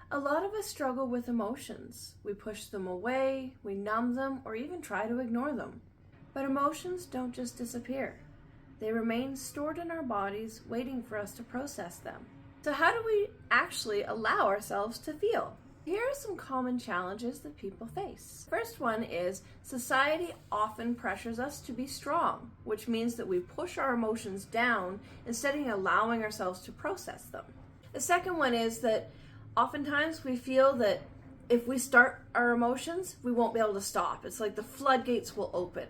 A lot of us struggle with emotions. We push them away, we numb them, or even try to ignore them. But emotions don't just disappear. They remain stored in our bodies, waiting for us to process them. So how do we actually allow ourselves to feel? Here are some common challenges that people face. First one is society often pressures us to be strong, which means that we push our emotions down instead of allowing ourselves to process them. The second one is that oftentimes we feel that if we start our emotions, we won't be able to stop. It's like the floodgates will open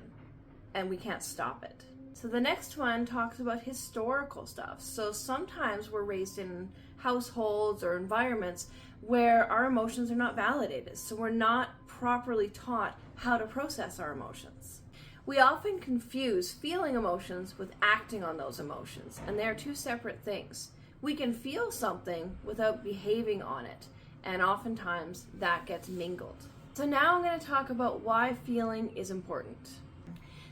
and we can't stop it. So the next one talks about historical stuff. So sometimes we're raised in households or environments where our emotions are not validated. So we're not properly taught how to process our emotions. We often confuse feeling emotions with acting on those emotions, and they're two separate things. We can feel something without behaving on it, and oftentimes that gets mingled. So now I'm going to talk about why feeling is important.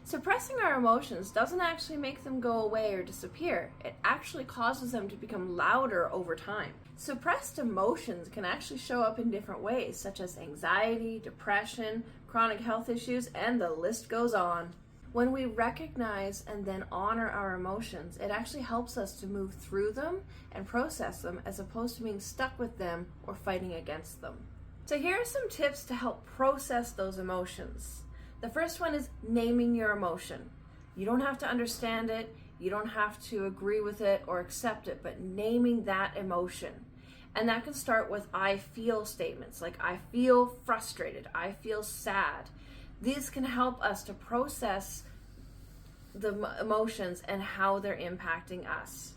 Suppressing our emotions doesn't actually make them go away or disappear. It actually causes them to become louder over time. Suppressed emotions can actually show up in different ways, such as anxiety, depression, chronic health issues, and the list goes on. When we recognize and then honor our emotions, it actually helps us to move through them and process them as opposed to being stuck with them or fighting against them. So here are some tips to help process those emotions. The first one is naming your emotion. You don't have to understand it, you don't have to agree with it or accept it, but naming that emotion. And that can start with I feel statements, like I feel frustrated, I feel sad. These can help us to process the emotions and how they're impacting us.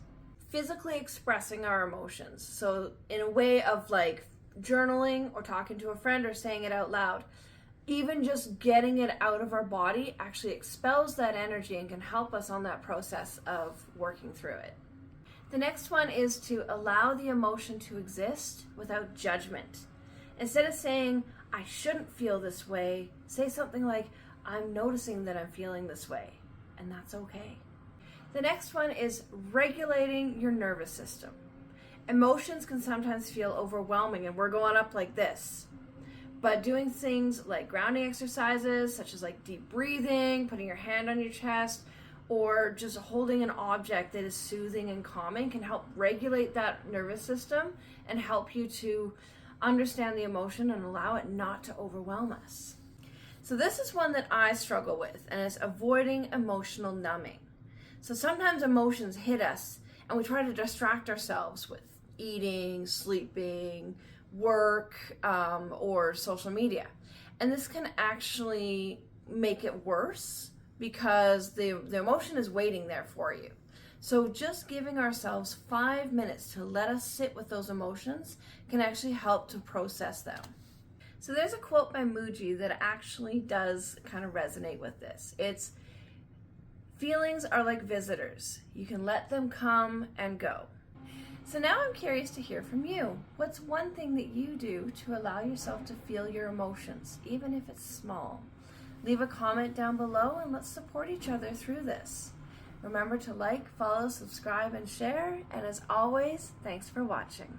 Physically expressing our emotions. So in a way of like journaling or talking to a friend or saying it out loud. Even just getting it out of our body actually expels that energy and can help us on that process of working through it. The next one is to allow the emotion to exist without judgment. Instead of saying, I shouldn't feel this way, say something like, I'm noticing that I'm feeling this way, and that's okay. The next one is regulating your nervous system. Emotions can sometimes feel overwhelming and we're going up like this. But doing things like grounding exercises, such as like deep breathing, putting your hand on your chest, or just holding an object that is soothing and calming can help regulate that nervous system and help you to understand the emotion and allow it not to overwhelm us. So this is one that I struggle with, and it's avoiding emotional numbing. So sometimes emotions hit us and we try to distract ourselves with eating, sleeping, work, or social media. And this can actually make it worse because the emotion is waiting there for you. So just giving ourselves 5 minutes to let us sit with those emotions can actually help to process them. So there's a quote by Muji that actually does kind of resonate with this. It's, feelings are like visitors. You can let them come and go. So now I'm curious to hear from you. What's one thing that you do to allow yourself to feel your emotions, even if it's small? Leave a comment down below and let's support each other through this. Remember to like, follow, subscribe, and share. And as always, thanks for watching.